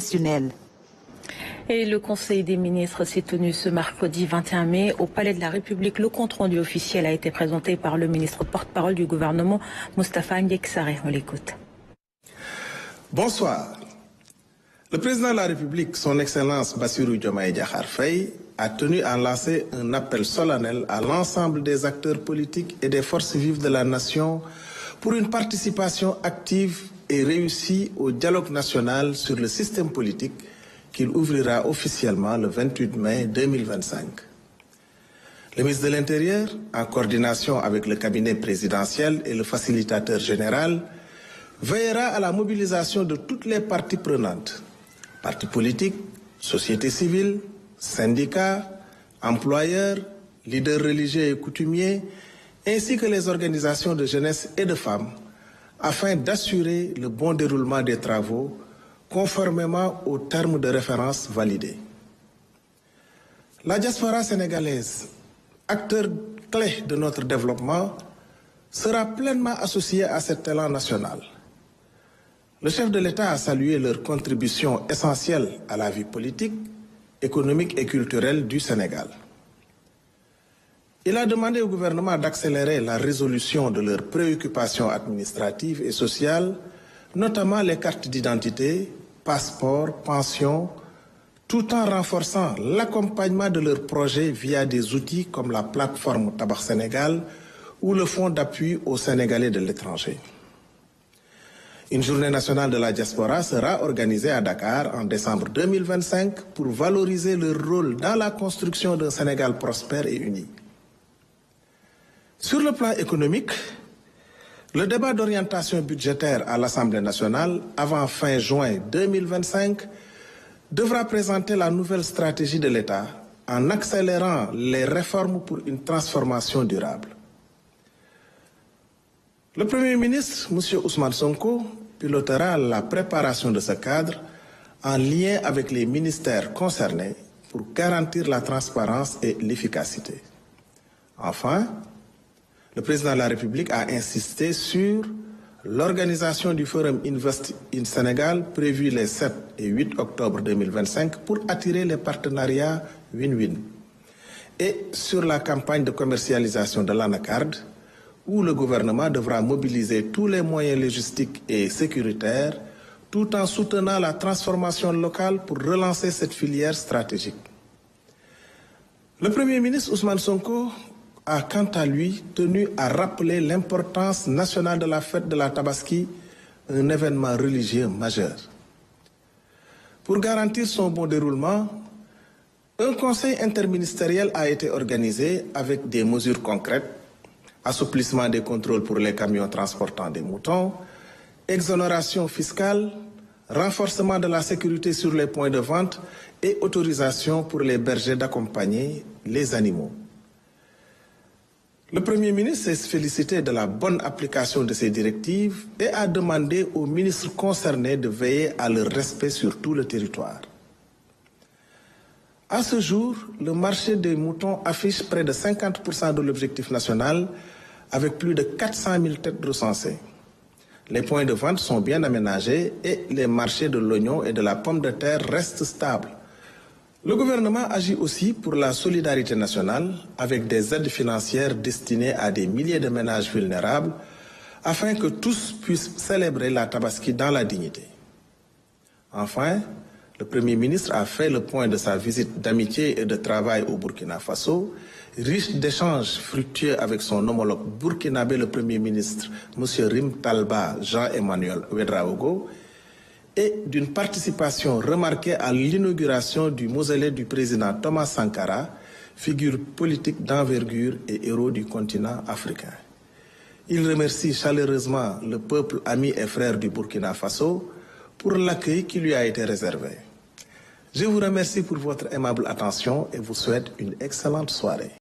constitutionnelle. Et le Conseil des ministres s'est tenu ce mercredi 21 mai au Palais de la République. Le compte-rendu officiel a été présenté par le ministre porte-parole du gouvernement, Moustapha Ndiaye. On l'écoute. Bonsoir. Le président de la République, son Excellence Bassirou Diomaye Diakhar Faye, a tenu à lancer un appel solennel à l'ensemble des acteurs politiques et des forces vives de la nation pour une participation active et réussie au dialogue national sur le système politique qu'il ouvrira officiellement le 28 mai 2025. Le ministre de l'Intérieur, en coordination avec le cabinet présidentiel et le facilitateur général, veillera à la mobilisation de toutes les parties prenantes, partis politiques, société civile, syndicats, employeurs, leaders religieux et coutumiers, ainsi que les organisations de jeunesse et de femmes, afin d'assurer le bon déroulement des travaux conformément aux termes de référence validés. La diaspora sénégalaise, acteur clé de notre développement, sera pleinement associée à cet élan national. Le chef de l'État a salué leur contribution essentielle à la vie politique, économique et culturelle du Sénégal. Il a demandé au gouvernement d'accélérer la résolution de leurs préoccupations administratives et sociales, notamment les cartes d'identité, passeports, pensions, tout en renforçant l'accompagnement de leurs projets via des outils comme la plateforme Tabac Sénégal ou le Fonds d'appui aux Sénégalais de l'étranger. Une journée nationale de la diaspora sera organisée à Dakar en décembre 2025 pour valoriser leur rôle dans la construction d'un Sénégal prospère et uni. Sur le plan économique, le débat d'orientation budgétaire à l'Assemblée nationale avant fin juin 2025 devra présenter la nouvelle stratégie de l'État en accélérant les réformes pour une transformation durable. Le Premier ministre, M. Ousmane Sonko, pilotera la préparation de ce cadre en lien avec les ministères concernés pour garantir la transparence et l'efficacité. Enfin, le président de la République a insisté sur l'organisation du Forum Invest in Sénégal prévu les 7 et 8 octobre 2025 pour attirer les partenariats win-win et sur la campagne de commercialisation de l'anacarde où le gouvernement devra mobiliser tous les moyens logistiques et sécuritaires tout en soutenant la transformation locale pour relancer cette filière stratégique. Le Premier ministre Ousmane Sonko a quant à lui tenu à rappeler l'importance nationale de la fête de la Tabaski, un événement religieux majeur. Pour garantir son bon déroulement, un conseil interministériel a été organisé avec des mesures concrètes, assouplissement des contrôles pour les camions transportant des moutons, exonération fiscale, renforcement de la sécurité sur les points de vente et autorisation pour les bergers d'accompagner les animaux. Le Premier ministre s'est félicité de la bonne application de ces directives et a demandé aux ministres concernés de veiller à leur respect sur tout le territoire. À ce jour, le marché des moutons affiche près de 50% de l'objectif national avec plus de 400 000 têtes recensées. Les points de vente sont bien aménagés et les marchés de l'oignon et de la pomme de terre restent stables. Le gouvernement agit aussi pour la solidarité nationale avec des aides financières destinées à des milliers de ménages vulnérables afin que tous puissent célébrer la Tabaski dans la dignité. Enfin, le Premier ministre a fait le point de sa visite d'amitié et de travail au Burkina Faso, riche d'échanges fructueux avec son homologue burkinabé, le Premier ministre, M. Rim Talba Jean-Emmanuel Ouedraogo, et d'une participation remarquée à l'inauguration du mausolée du président Thomas Sankara, figure politique d'envergure et héros du continent africain. Il remercie chaleureusement le peuple ami et frère du Burkina Faso pour l'accueil qui lui a été réservé. Je vous remercie pour votre aimable attention et vous souhaite une excellente soirée.